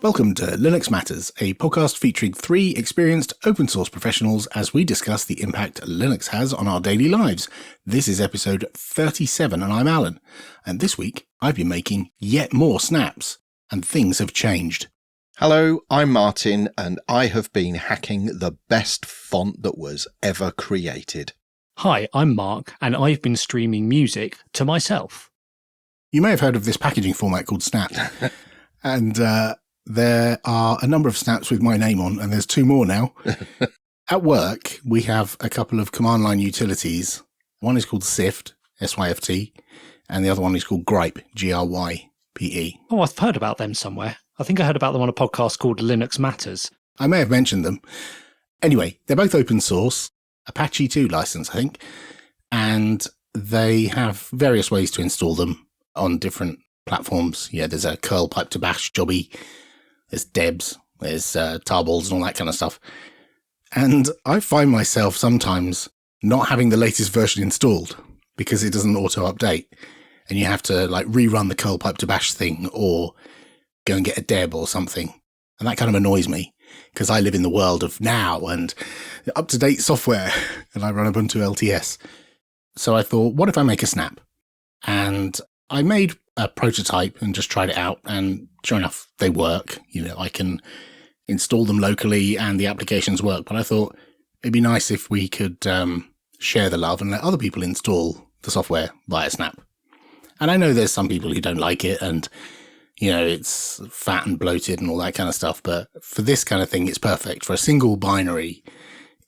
Welcome to Linux Matters, a podcast featuring three experienced open source professionals as we discuss the impact Linux has on our daily lives. This is episode 37 and I'm Alan. And this week I've been making yet more snaps and things have changed. Hello, I'm Martin and I have been hacking the best font that was ever created. Hi, I'm Mark and I've been streaming music to myself. You may have heard of this packaging format called Snap. And there are a number of snaps with my name on, and there's two more now. At work, we have a couple of command line utilities. One is called Sift, S-Y-F-T, and the other one is called Gripe, G-R-Y-P-E. Oh, I've heard about them somewhere. I think I heard about them on a podcast called Linux Matters. I may have mentioned them. Anyway, they're both open source, Apache 2 license, I think, and they have various ways to install them on different platforms. Yeah, there's a curl pipe to bash jobby. There's Debs, there's tarballs and all that kind of stuff. And I find myself sometimes not having the latest version installed because it doesn't auto-update. And you have to like rerun the curl pipe to bash thing or go and get a Deb or something. And that kind of annoys me because I live in the world of now and up-to-date software and I run Ubuntu LTS. So I thought, what if I make a snap? And I made a prototype and just tried it out, and sure enough, they work. You know, I can install them locally and the applications work, but I thought it'd be nice if we could share the love and let other people install the software via Snap. And I know there's some people who don't like it and, you know, it's fat and bloated and all that kind of stuff, but for this kind of thing, it's perfect. For a single binary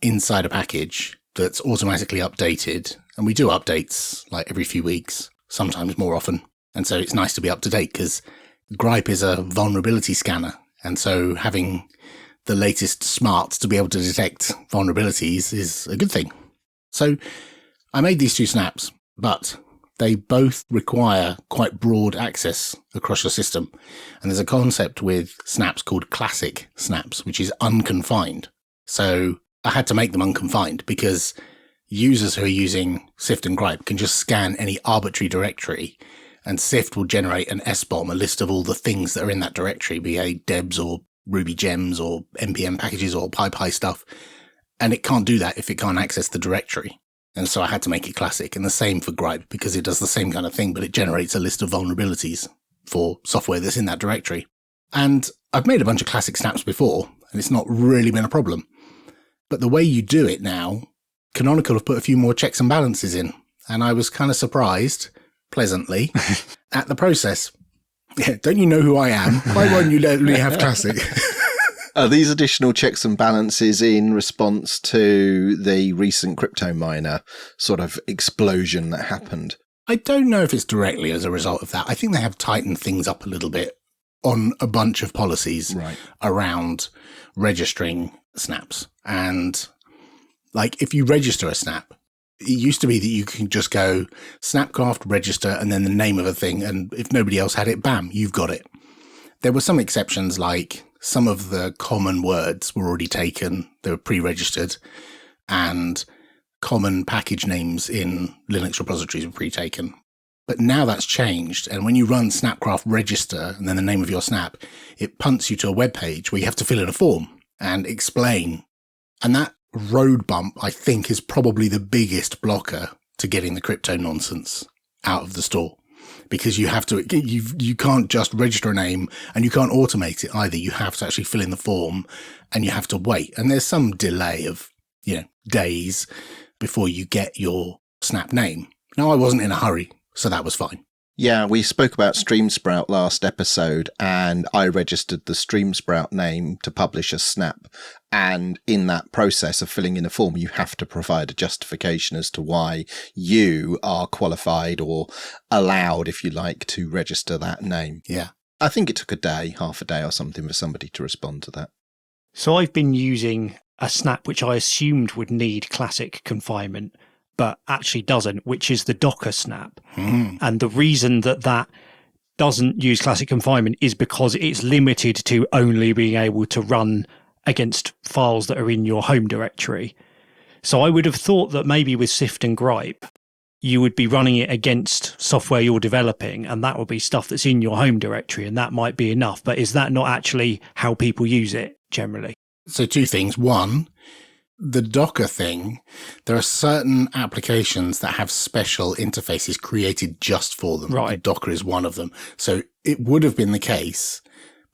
inside a package that's automatically updated, and we do updates like every few weeks, sometimes more often. And so it's nice to be up to date because Gripe is a vulnerability scanner. And so having the latest smarts to be able to detect vulnerabilities is a good thing. So I made these two snaps, but they both require quite broad access across your system. And there's a concept with snaps called classic snaps, which is unconfined. So I had to make them unconfined because users who are using Sift and Gripe can just scan any arbitrary directory, and Sift will generate an SBOM, a list of all the things that are in that directory, be it Debs or Ruby gems or NPM packages or PyPy stuff. And it can't do that if it can't access the directory. And so I had to make it classic. And the same for Gripe, because it does the same kind of thing, but it generates a list of vulnerabilities for software that's in that directory. And I've made a bunch of classic snaps before, and it's not really been a problem. But the way you do it now, Canonical have put a few more checks and balances in. And I was kind of surprised, pleasantly, at the process. Yeah, don't you know who I am? Why won't you let me have classic? Are these additional checks and balances in response to the recent crypto miner sort of explosion that happened? I don't know if it's directly as a result of that. I think they have tightened things up a little bit on a bunch of policies around registering snaps. And like if you register a snap, it used to be that you can just go Snapcraft, register, and then the name of a thing. And if nobody else had it, bam, you've got it. There were some exceptions, like some of the common words were already taken. They were pre-registered, and common package names in Linux repositories were pre-taken. But now that's changed. And when you run Snapcraft register and then the name of your snap, it punts you to a web page where you have to fill in a form and explain. And that road bump, I think, is probably the biggest blocker to getting the crypto nonsense out of the store, because you have to, you can't just register a name and you can't automate it either. You have to actually fill in the form and you have to wait. And there's some delay of, you know, days before you get your snap name. Now, I wasn't in a hurry, so that was fine. Yeah, we spoke about StreamSprout last episode, and I registered the StreamSprout name to publish a snap. And in that process of filling in a form, you have to provide a justification as to why you are qualified or allowed, if you like, to register that name. Yeah. I think it took a day, half a day or something for somebody to respond to that. So I've been using a snap which I assumed would need classic confinement, but actually doesn't, which is the Docker snap. And the reason that that doesn't use classic confinement is because it's limited to only being able to run against files that are in your home directory. So I would have thought that maybe with Sift and Gripe, you would be running it against software you're developing, and that would be stuff that's in your home directory, and that might be enough. But is that not actually how people use it generally? So two things. One, the Docker thing, there are certain applications that have special interfaces created just for them. Right. Docker is one of them. So it would have been the case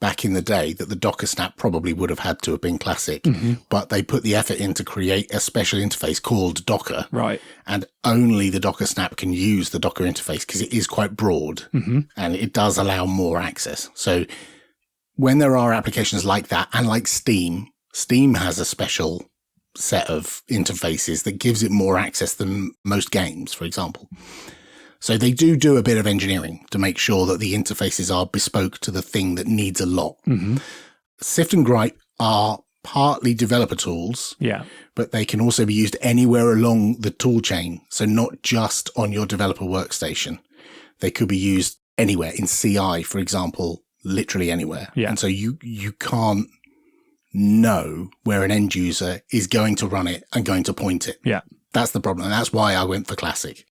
back in the day that the Docker snap probably would have had to have been classic, but they put the effort in to create a special interface called Docker. Right. And only the Docker snap can use the Docker interface because it is quite broad and it does allow more access. So when there are applications like that, and like Steam has a special set of interfaces that gives it more access than most games, for example. So they do a bit of engineering to make sure that the interfaces are bespoke to the thing that needs a lot. Sift and Gripe are partly developer tools, but they can also be used anywhere along the tool chain. So not just on your developer workstation. They could be used anywhere in CI, for example, literally anywhere. And so you can't know where an end user is going to run it and going to point it. That's the problem. And that's why I went for classic.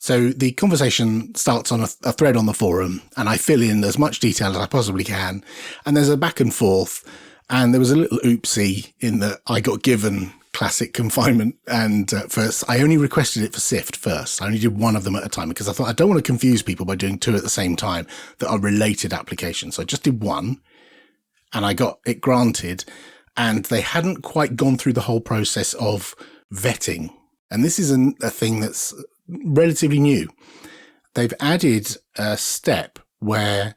So the conversation starts on a thread on the forum, and I fill in as much detail as I possibly can. And there's a back and forth, and there was a little oopsie in that I got given classic confinement. And first, I only requested it for Sift first. I only did one of them at a time because I thought I don't want to confuse people by doing two at the same time that are related applications. So I just did one, and I got it granted. And they hadn't quite gone through the whole process of vetting. And this is a thing that's relatively new. They've added a step where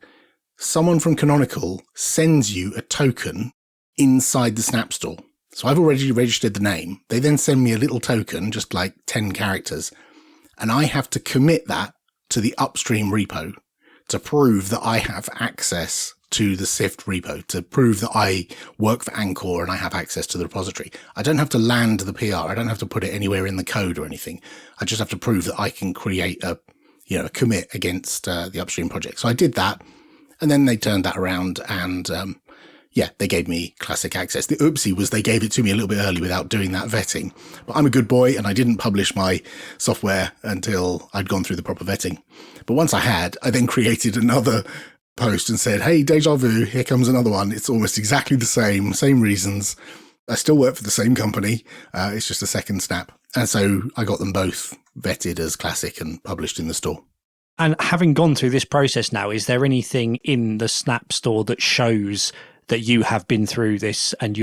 someone from Canonical sends you a token inside the Snap Store. So I've already registered the name. They then send me a little token, just like 10 characters, and I have to commit that to the upstream repo to prove that I have access to the Sift repo, to prove that I work for Anchor and I have access to the repository. I don't have to land the PR. I don't have to put it anywhere in the code or anything. I just have to prove that I can create a commit against the upstream project. So I did that, and then they turned that around and, they gave me classic access. The oopsie was they gave it to me a little bit early without doing that vetting. But I'm a good boy, and I didn't publish my software until I'd gone through the proper vetting. But once I had, I then created another post and said, hey, deja vu, here comes another one. It's almost exactly the same reasons. I still work for the same company. It's just a second snap. And so I got them both vetted as classic and published in the store. And having gone through this process now, is there anything in the Snap Store that shows that you have been through this and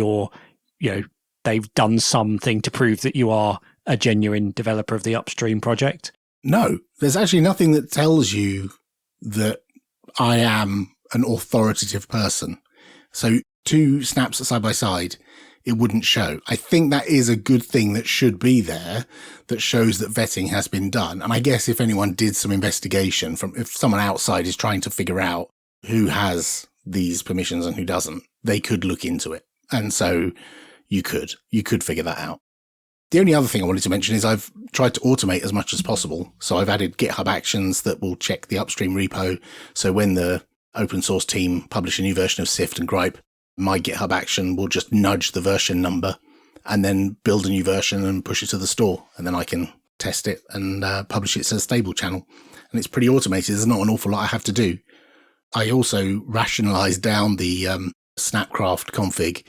they've done something to prove that you are a genuine developer of the upstream project? No, there's actually nothing that tells you that I am an authoritative person. So two snaps side by side, it wouldn't show. I think that is a good thing that should be there, that shows that vetting has been done. And I guess if anyone did some investigation if someone outside is trying to figure out who has these permissions and who doesn't, they could look into it. And so you could figure that out. The only other thing I wanted to mention is I've tried to automate as much as possible. So I've added GitHub Actions that will check the upstream repo. So when the open source team publish a new version of Sift and Gripe, my GitHub action will just nudge the version number and then build a new version and push it to the store. And then I can test it and publish it to a stable channel. And it's pretty automated. There's not an awful lot I have to do. I also rationalized down the Snapcraft config.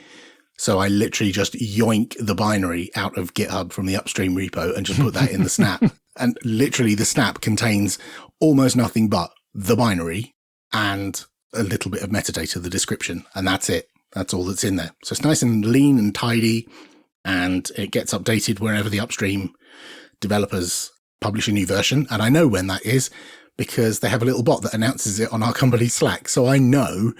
So I literally just yoink the binary out of GitHub from the upstream repo and just put that in the snap. And literally the snap contains almost nothing but the binary and a little bit of metadata, the description, and that's it. That's all that's in there. So it's nice and lean and tidy, and it gets updated whenever the upstream developers publish a new version. And I know when that is because they have a little bot that announces it on our company Slack. So I know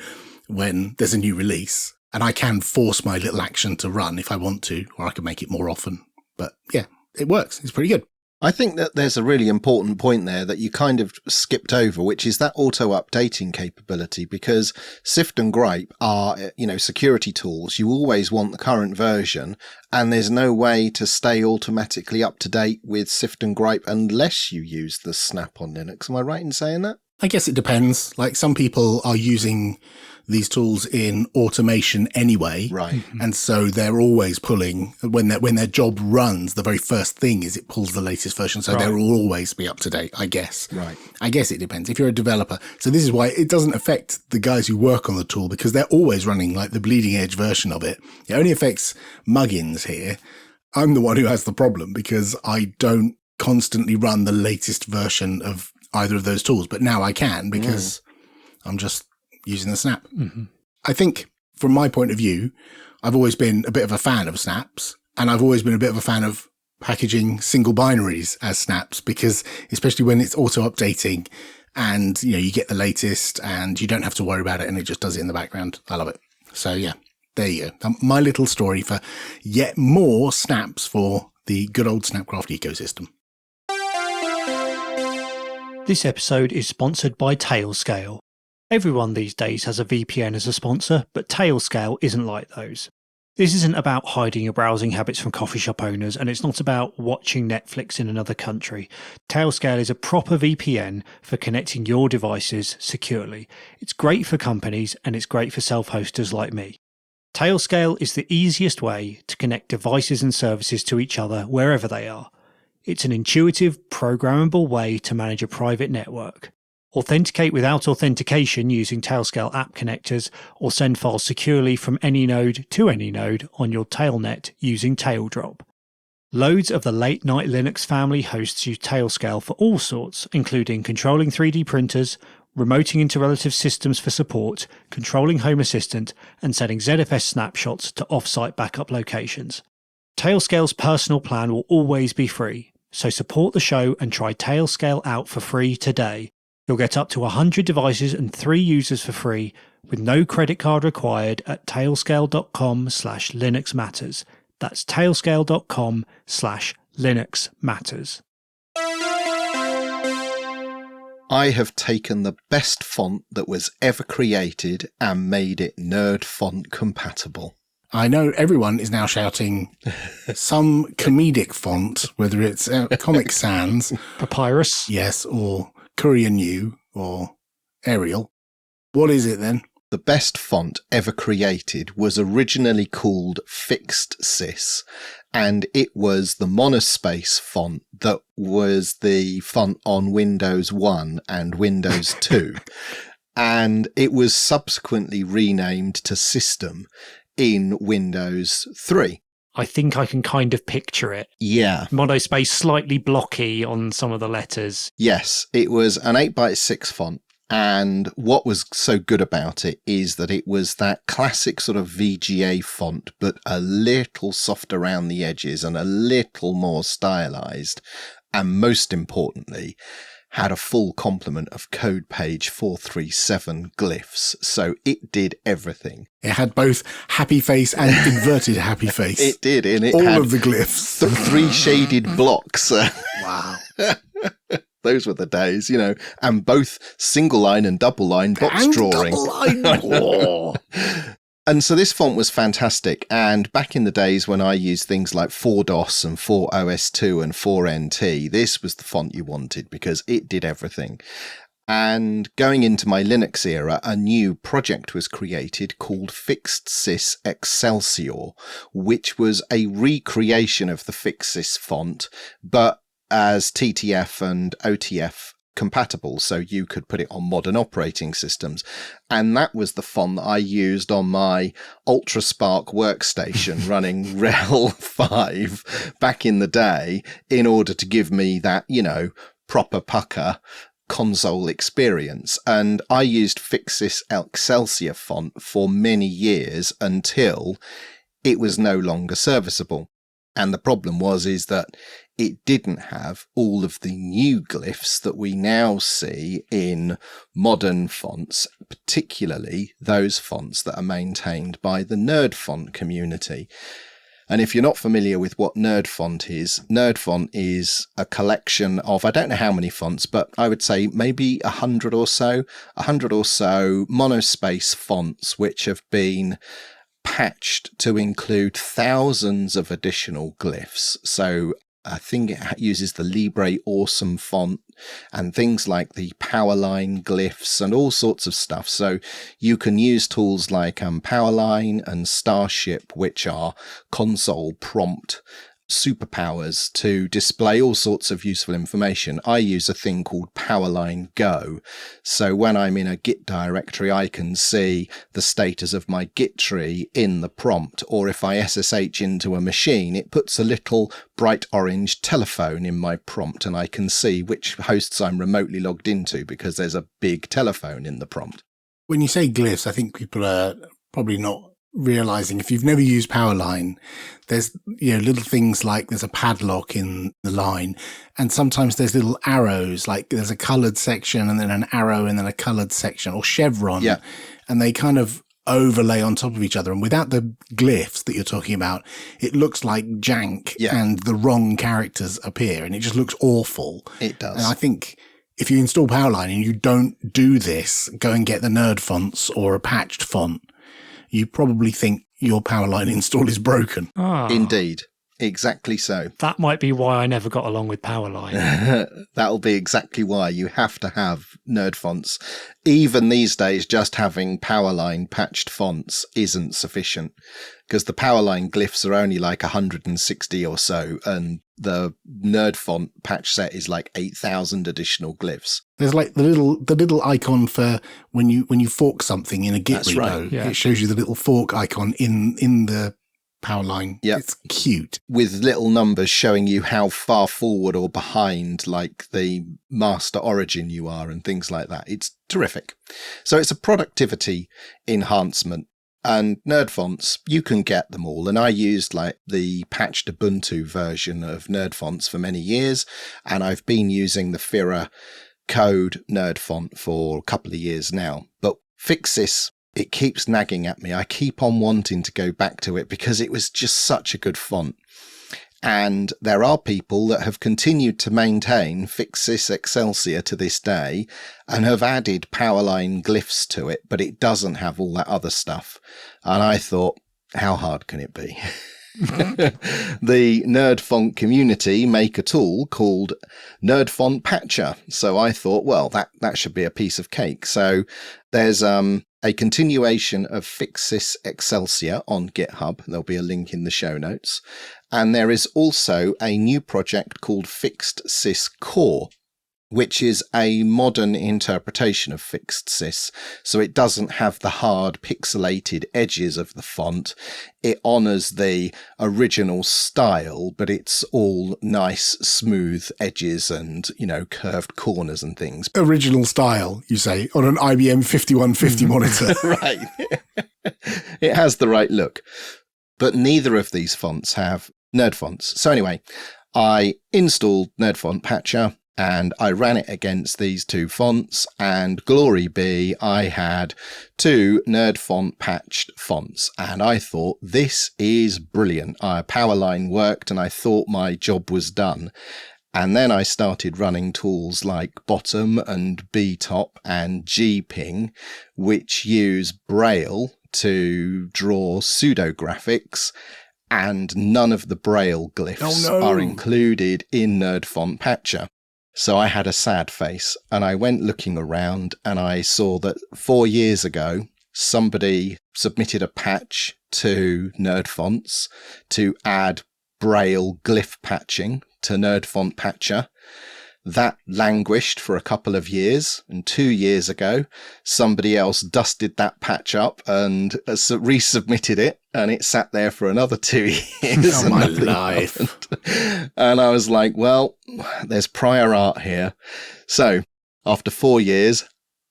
when there's a new release. And I can force my little action to run if I want to, or I can make it more often. But yeah, it works. It's pretty good. I think that there's a really important point there that you kind of skipped over, which is that auto-updating capability, because Sift and Gripe are, security tools. You always want the current version, and there's no way to stay automatically up to date with Sift and Gripe unless you use the snap on Linux. Am I right in saying that? I guess it depends. Like some people are using these tools in automation anyway. Right. And so they're always pulling, when their job runs, the very first thing is it pulls the latest version. So they'll always be up to date, I guess. Right. I guess it depends. If you're a developer. So this is why it doesn't affect the guys who work on the tool, because they're always running like the bleeding edge version of it. It only affects muggins here. I'm the one who has the problem because I don't constantly run the latest version of either of those tools. But now I can because I'm just using the snap. Mm-hmm. I think from my point of view, I've always been a bit of a fan of snaps, and I've always been a bit of a fan of packaging single binaries as snaps, because especially when it's auto updating and, you know, you get the latest and you don't have to worry about it and it just does it in the background. I love it. So yeah, there you go. My little story for yet more snaps for the good old Snapcraft ecosystem. This episode is sponsored by Tailscale. Everyone these days has a VPN as a sponsor, but Tailscale isn't like those. This isn't about hiding your browsing habits from coffee shop owners, and it's not about watching Netflix in another country. Tailscale is a proper VPN for connecting your devices securely. It's great for companies, and it's great for self-hosters like me. Tailscale is the easiest way to connect devices and services to each other wherever they are. It's an intuitive, programmable way to manage a private network. Authenticate without authentication using Tailscale app connectors, or send files securely from any node to any node on your Tailnet using Taildrop. Loads of the late night Linux family hosts use Tailscale for all sorts, including controlling 3D printers, remoting into relative systems for support, controlling Home Assistant, and setting ZFS snapshots to off-site backup locations. Tailscale's personal plan will always be free, so support the show and try Tailscale out for free today. You'll get up to 100 devices and 3 users for free, with no credit card required at tailscale.com/Linux Matters. That's tailscale.com/Linux Matters. I have taken the best font that was ever created and made it Nerd Font compatible. I know everyone is now shouting some comedic font, whether it's Comic Sans, Papyrus. yes, or Courier New, or Arial. What is it then? The best font ever created was originally called Fixed Sys, and it was the monospace font that was the font on Windows 1 and Windows 2. And it was subsequently renamed to System in Windows 3. I think I can kind of picture it. Yeah. Monospace slightly blocky on some of the letters. Yes, it was an 8x6 font. And what was so good about it is that it was that classic sort of VGA font, but a little soft around the edges and a little more stylized. And most importantly, had a full complement of code page 437 glyphs. So it did everything. It had both happy face and inverted happy face. It did. And it all had of the glyphs. 3 shaded blocks. Wow. Those were the days, you know, and both single line and double line box and drawing. Double line. Oh. And so this font was fantastic. And back in the days when I used things like 4DOS and 4OS2 and 4NT, this was the font you wanted because it did everything. And going into my Linux era, a new project was created called Fixed Sys Excelsior, which was a recreation of the Fixed Sys font, but as TTF and OTF compatible, so you could put it on modern operating systems. And that was the font that I used on my UltraSpark workstation running RHEL 5 back in the day in order to give me that, you know, proper pucker console experience. And I used Fixed Sys Excelsior font for many years until it was no longer serviceable. And the problem is that it didn't have all of the new glyphs that we now see in modern fonts, particularly those fonts that are maintained by the Nerd Font community. And if you're not familiar with what Nerd Font is a collection of, I don't know how many fonts, but I would say maybe 100 or so monospace fonts, which have been patched to include thousands of additional glyphs. So I think it uses the Libre Awesome font and things like the Powerline glyphs and all sorts of stuff. So you can use tools like Powerline and Starship, which are console prompt superpowers to display all sorts of useful information. I use a thing called Powerline Go. So when I'm in a Git directory, I can see the status of my Git tree in the prompt. Or if I SSH into a machine, it puts a little bright orange telephone in my prompt, and I can see which hosts I'm remotely logged into because there's a big telephone in the prompt. When you say glyphs, I think people are probably not realizing, if you've never used Powerline, there's, little things like there's a padlock in the line, and sometimes there's little arrows, like there's a colored section and then an arrow and then a colored section, or chevron. Yeah. And they kind of overlay on top of each other. And without the glyphs that you're talking about, it looks like jank, and the wrong characters appear, and it just looks awful. It does. And I think if you install Powerline and you don't do this, go and get the nerd fonts or a patched font, you probably think your Powerline install is broken. Indeed. Exactly so. That might be why I never got along with Powerline. That'll be exactly why. You have to have nerd fonts. Even these days, just having Powerline patched fonts isn't sufficient, because the Powerline glyphs are only like 160 or so, and the nerd font patch set is like 8,000 additional glyphs. There's like the little icon for when you fork something in a Git That's repo. right. Yeah. It shows you the little fork icon in the Powerline. Yep. It's cute. With little numbers showing you how far forward or behind, like the master origin you are and things like that. It's terrific. So it's a productivity enhancement. And nerd fonts, you can get them all. And I used like the patched Ubuntu version of nerd fonts for many years. And I've been using the Fira Code nerd font for a couple of years now. But Fixis, it keeps nagging at me. I keep on wanting to go back to it because it was just such a good font. And there are people that have continued to maintain Fixis Excelsior to this day and have added Powerline glyphs to it, but it doesn't have all that other stuff. And I thought, how hard can it be? The Nerd Font community make a tool called Nerd Font Patcher. So I thought, well, that should be a piece of cake. So there's a continuation of Fixis Excelsior on GitHub. There'll be a link in the show notes. And there is also a new project called FixedSys Core, which is a modern interpretation of FixedSys. So it doesn't have the hard pixelated edges of the font. It honors the original style, but it's all nice, smooth edges and, curved corners and things. Original style, you say, on an IBM 5150 monitor. Right. It has the right look. But neither of these fonts have nerd fonts. So anyway, I installed Nerd Font Patcher and I ran it against these two fonts, and glory be, I had two Nerd Font patched fonts, and I thought, this is brilliant. Powerline worked and I thought my job was done. And then I started running tools like Bottom and Btop and Gping, which use Braille to draw pseudographics, and none of the Braille glyphs are included in Nerd Font Patcher. So I had a sad face, and I went looking around, and I saw that 4 years ago, somebody submitted a patch to Nerd Fonts to add Braille glyph patching to Nerd Font Patcher. That languished for a couple of years, and 2 years ago, somebody else dusted that patch up and resubmitted it, and it sat there for another 2 years. Oh, my life. Happened. And I was like, well, there's prior art here. So, after 4 years,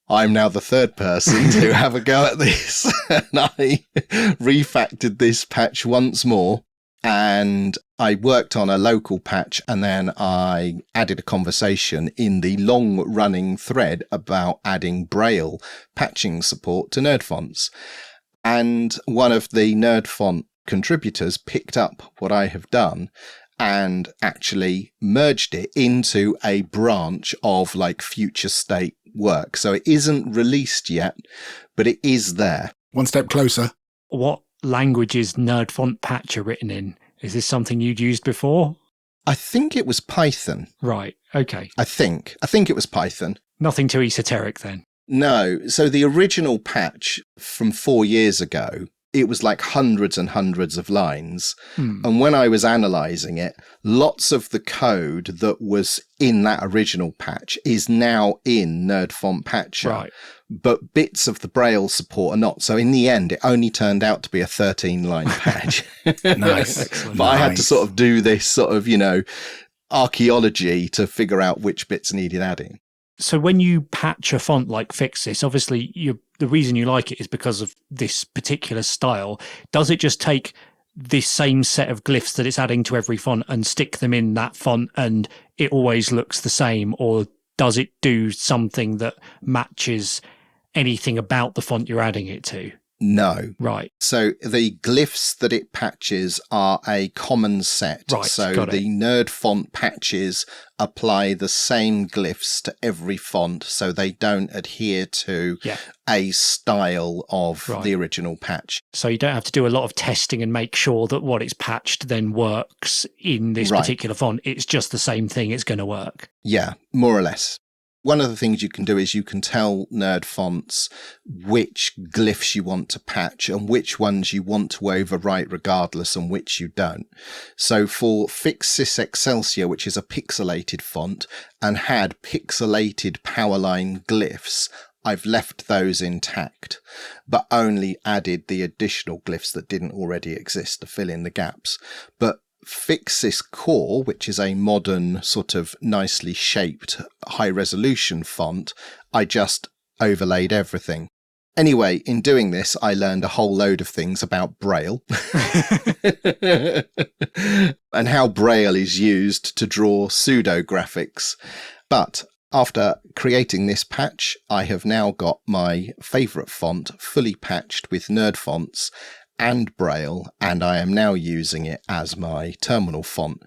I'm now the third person to have a go at this. And I refactored this patch once more. And I worked on a local patch, and then I added a conversation in the long-running thread about adding Braille patching support to Nerd Fonts. And one of the Nerd Font contributors picked up what I have done and actually merged it into a branch of like future state work. So it isn't released yet, but it is there. One step closer. What language is Nerd Font Patcher written in? Is this something you'd used before? I think it was Python. Right. Okay. I think it was Python. Nothing too esoteric then. No. So the original patch from 4 years ago, it was like hundreds and hundreds of lines. And when I was analysing it, lots of the code that was in that original patch is now in Nerd Font Patcher. Right. But bits of the Braille support are not. So in the end, it only turned out to be a 13-line patch. Nice. Excellent. But I had to sort of do this sort of, archaeology to figure out which bits needed adding. So when you patch a font like Fix This, obviously the reason you like it is because of this particular style. Does it just take this same set of glyphs that it's adding to every font and stick them in that font and it always looks the same? Or does it do something that matches anything about the font you're adding it to? No. Right. So the glyphs that it patches are a common set. Right, so got the Nerd Font patches apply the same glyphs to every font, so they don't adhere to a style of the original patch. So you don't have to do a lot of testing and make sure that what it's patched then works in this particular font. It's just the same thing. It's going to work. Yeah, more or less. One of the things you can do is you can tell Nerd Fonts which glyphs you want to patch and which ones you want to overwrite regardless and which you don't. So for Fix This Excelsior, which is a pixelated font and had pixelated powerline glyphs, I've left those intact, but only added the additional glyphs that didn't already exist to fill in the gaps. But Fix This Core, which is a modern sort of nicely shaped high resolution font, I just overlaid everything. Anyway, in doing this, I learned a whole load of things about Braille and how Braille is used to draw pseudographics. But after creating this patch, I have now got my favourite font fully patched with Nerd Fonts and Braille, and I am now using it as my terminal font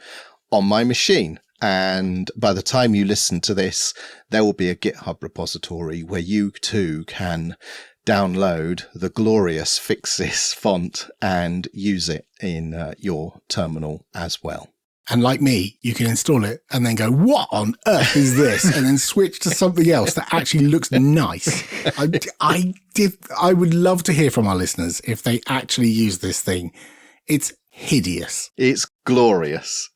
on my machine. And by the time you listen to this, there will be a GitHub repository where you too can download the glorious Fix This font and use it in your terminal as well. And like me, you can install it and then go, what on earth is this? And then switch to something else that actually looks nice. I would love to hear from our listeners if they actually use this thing. It's hideous. It's glorious.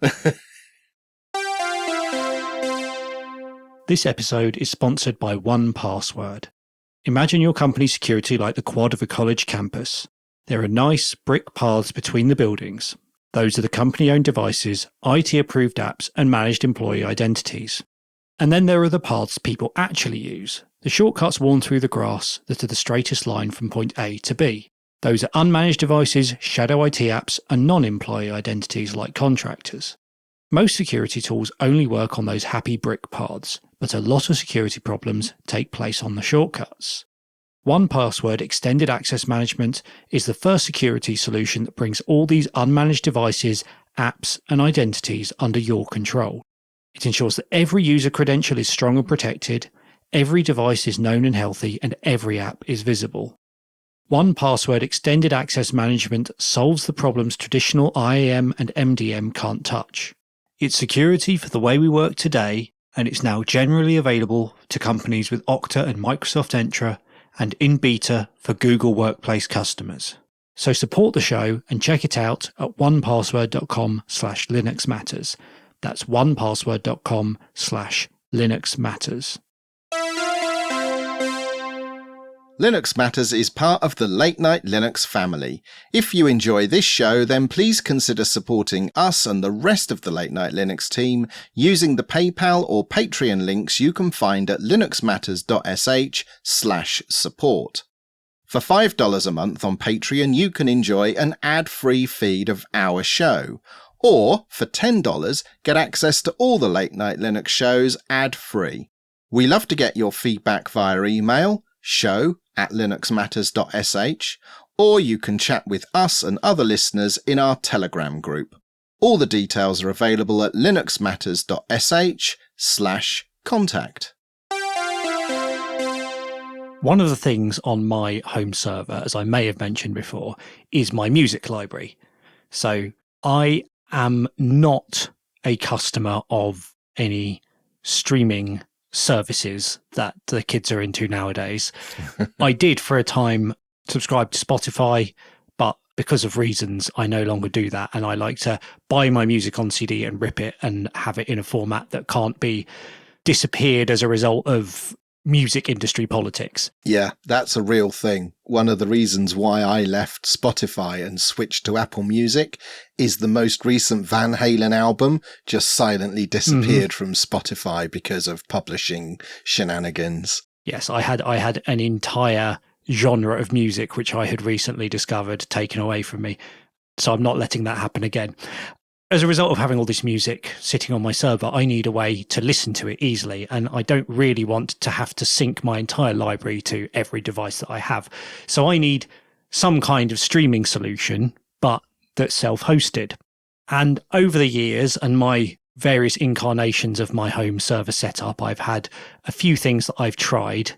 This episode is sponsored by 1Password. Imagine your company's security like the quad of a college campus. There are nice brick paths between the buildings. Those are the company-owned devices, IT-approved apps, and managed employee identities. And then there are the paths people actually use, the shortcuts worn through the grass that are the straightest line from point A to B. Those are unmanaged devices, shadow IT apps, and non-employee identities like contractors. Most security tools only work on those happy brick paths, but a lot of security problems take place on the shortcuts. 1Password Extended Access Management is the first security solution that brings all these unmanaged devices, apps, and identities under your control. It ensures that every user credential is strong and protected, every device is known and healthy, and every app is visible. 1Password Extended Access Management solves the problems traditional IAM and MDM can't touch. It's security for the way we work today, and it's now generally available to companies with Okta and Microsoft Entra, and in beta for Google Workplace customers. So support the show and check it out at onepassword.com/Linux Matters. That's onepassword.com/Linux Matters. Linux Matters is part of the Late Night Linux family. If you enjoy this show, then please consider supporting us and the rest of the Late Night Linux team using the PayPal or Patreon links you can find at linuxmatters.sh/support. For $5 a month on Patreon, you can enjoy an ad-free feed of our show. Or, for $10, get access to all the Late Night Linux shows ad-free. We love to get your feedback via email, show@linuxmatters.sh, or you can chat with us and other listeners in our Telegram group. All the details are available at linuxmatters.sh/contact. One of the things on my home server, as I may have mentioned before, is my music library. So I am not a customer of any streaming services that the kids are into nowadays. I did for a time subscribe to Spotify, but because of reasons, I no longer do that. And I like to buy my music on CD and rip it and have it in a format that can't be disappeared as a result of music industry politics. Yeah, that's a real thing. One of the reasons why I left Spotify and switched to Apple Music is the most recent Van Halen album just silently disappeared from Spotify because of publishing shenanigans. Yes, I had an entire genre of music which I had recently discovered taken away from me. So I'm not letting that happen again. As a result of having all this music sitting on my server, I need a way to listen to it easily, and I don't really want to have to sync my entire library to every device that I have. So I need some kind of streaming solution, but that's self-hosted. And over the years and my various incarnations of my home server setup, I've had a few things that I've tried,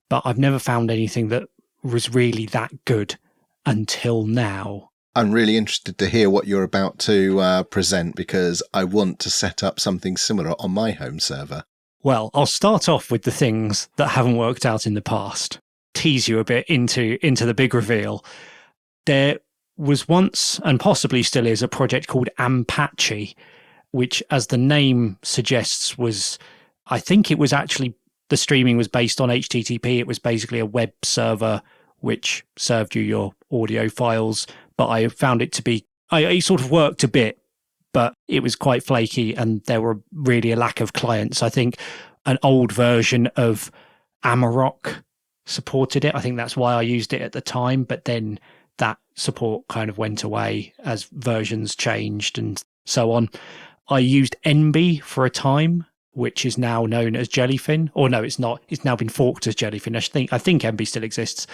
but I've never found anything that was really that good until now. I'm really interested to hear what you're about to present, because I want to set up something similar on my home server. Well, I'll start off with the things that haven't worked out in the past. Tease you a bit into the big reveal. There was once, and possibly still is, a project called Ampache, which, as the name suggests, was, I think it was actually, the streaming was based on HTTP. It was basically a web server which served you your audio files. But I found it to be, it sort of worked a bit, but it was quite flaky and there were really a lack of clients. I think an old version of Amarok supported it. I think that's why I used it at the time. But then that support kind of went away as versions changed and so on. I used NB for a time, which is now known as Jellyfin. Or no, it's not. It's now been forked as Jellyfin. I think NB still exists,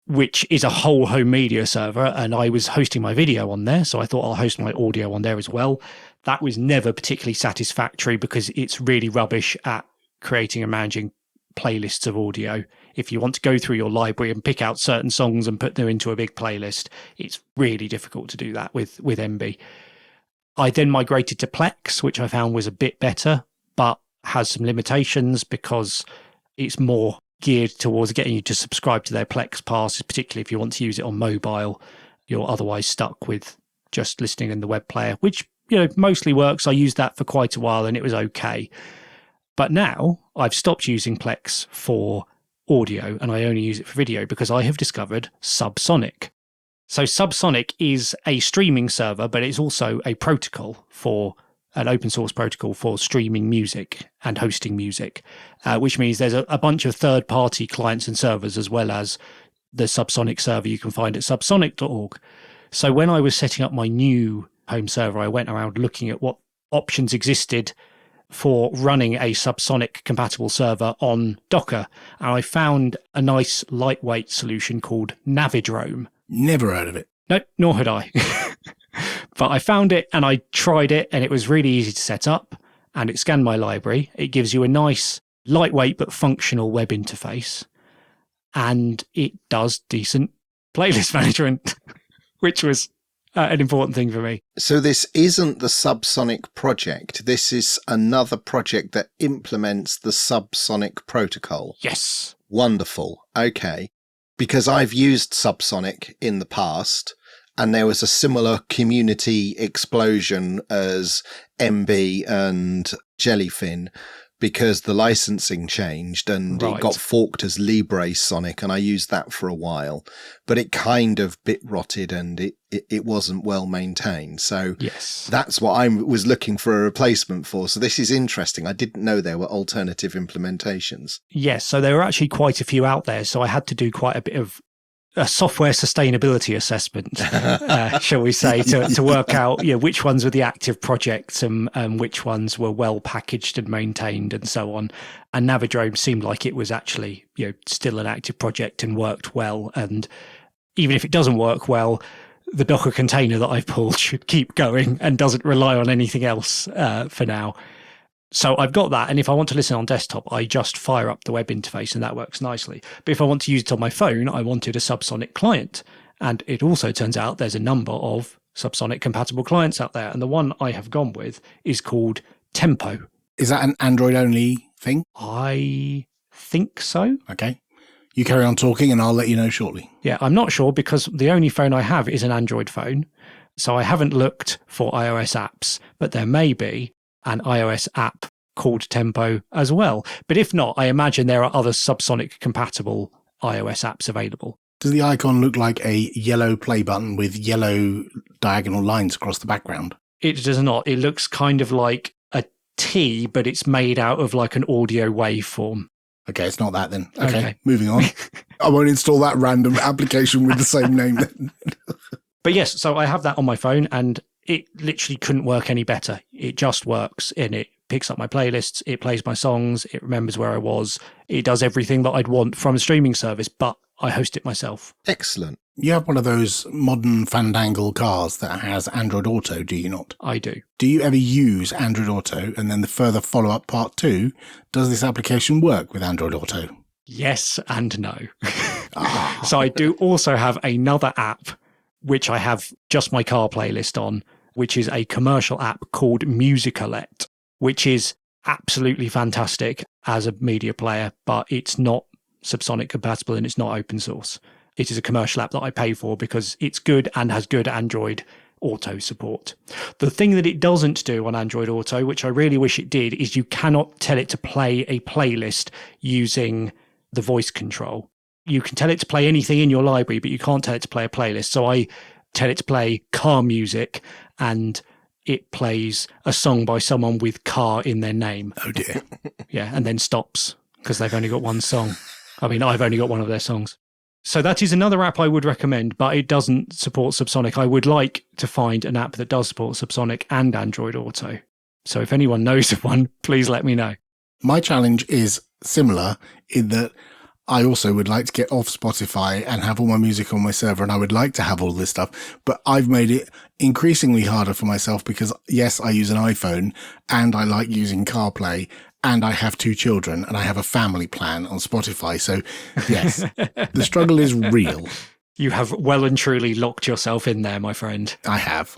which is a whole home media server, and I was hosting my video on there, so I thought I'll host my audio on there as well. That was never particularly satisfactory because it's really rubbish at creating and managing playlists of audio. If you want to go through your library and pick out certain songs and put them into a big playlist, it's really difficult to do that with NB. I then migrated to Plex, which I found was a bit better, but has some limitations because it's more geared towards getting you to subscribe to their Plex passes, particularly if you want to use it on mobile. You're otherwise stuck with just listening in the web player, which, mostly works. I used that for quite a while and it was okay. But now I've stopped using Plex for audio and I only use it for video because I have discovered Subsonic. So Subsonic is a streaming server, but it's also a protocol for an open source protocol for streaming music and hosting music, which means there's a bunch of third-party clients and servers as well as the Subsonic server you can find at subsonic.org. So when I was setting up my new home server, I went around looking at what options existed for running a Subsonic compatible server on Docker, and I found a nice lightweight solution called Navidrome. Never heard of it. No, nor had I. But I found it and I tried it and it was really easy to set up and it scanned my library. It gives you a nice, lightweight but functional web interface and it does decent playlist management, which was an important thing for me. So this isn't the Subsonic project. This is another project that implements the Subsonic protocol. Yes. Wonderful. Okay. Because I've used Subsonic in the past, and there was a similar community explosion as MB and Jellyfin because the licensing changed and It got forked as Libre Sonic, and I used that for a while, but it kind of bit rotted and it wasn't well maintained. So yes, that's what I was looking for a replacement for. So this is interesting. I didn't know there were alternative implementations. Yes, so there were actually quite a few out there. So I had to do quite a bit of a software sustainability assessment, shall we say, to work out which ones were the active projects and which ones were well packaged and maintained and so on. And Navidrome seemed like it was actually still an active project and worked well. And even if it doesn't work well, the Docker container that I've pulled should keep going and doesn't rely on anything else for now. So I've got that, and if I want to listen on desktop, I just fire up the web interface and that works nicely. But if I want to use it on my phone, I wanted a Subsonic client. And it also turns out there's a number of subsonic compatible clients out there. And the one I have gone with is called Tempo. Is that an Android only thing? I think so. Okay. You carry on talking and I'll let you know shortly. Yeah, I'm not sure because the only phone I have is an Android phone. So I haven't looked for iOS apps, but there may be an iOS app called Tempo as well. But if not, I imagine there are other subsonic compatible iOS apps available. Does the icon look like a yellow play button with yellow diagonal lines across the background? It does not. It looks kind of like a T, but it's made out of like an audio waveform. Okay, it's not that then. Okay. Moving on. I won't install that random application with the same name then. But yes, so I have that on my phone and it literally couldn't work any better. It just works and it picks up my playlists, it plays my songs, it remembers where I was. It does everything that I'd want from a streaming service, but I host it myself. Excellent. You have one of those modern Fandangle cars that has Android Auto, do you not? I do. Do you ever use Android Auto? And then the further follow-up part 2, does this application work with Android Auto? Yes and no. So I do also have another app, which I have just my car playlist on, which is a commercial app called Musicalette, which is absolutely fantastic as a media player, but it's not subsonic compatible and it's not open source. It is a commercial app that I pay for because it's good and has good Android Auto support. The thing that it doesn't do on Android Auto, which I really wish it did, is you cannot tell it to play a playlist using the voice control. You can tell it to play anything in your library, but you can't tell it to play a playlist. So I tell it to play car music and it plays a song by someone with car in their name. Oh dear. Yeah, and then stops because they've only got one song. I mean, I've only got one of their songs. So that is another app I would recommend, but it doesn't support subsonic. I would like to find an app that does support subsonic and Android Auto. So if anyone knows of one, please let me know. My challenge is similar in that I also would like to get off Spotify and have all my music on my server, and I would like to have all this stuff, but I've made it increasingly harder for myself because, yes, I use an iPhone and I like using CarPlay and I have 2 children and I have a family plan on Spotify. So, yes, the struggle is real. You have well and truly locked yourself in there, my friend. I have.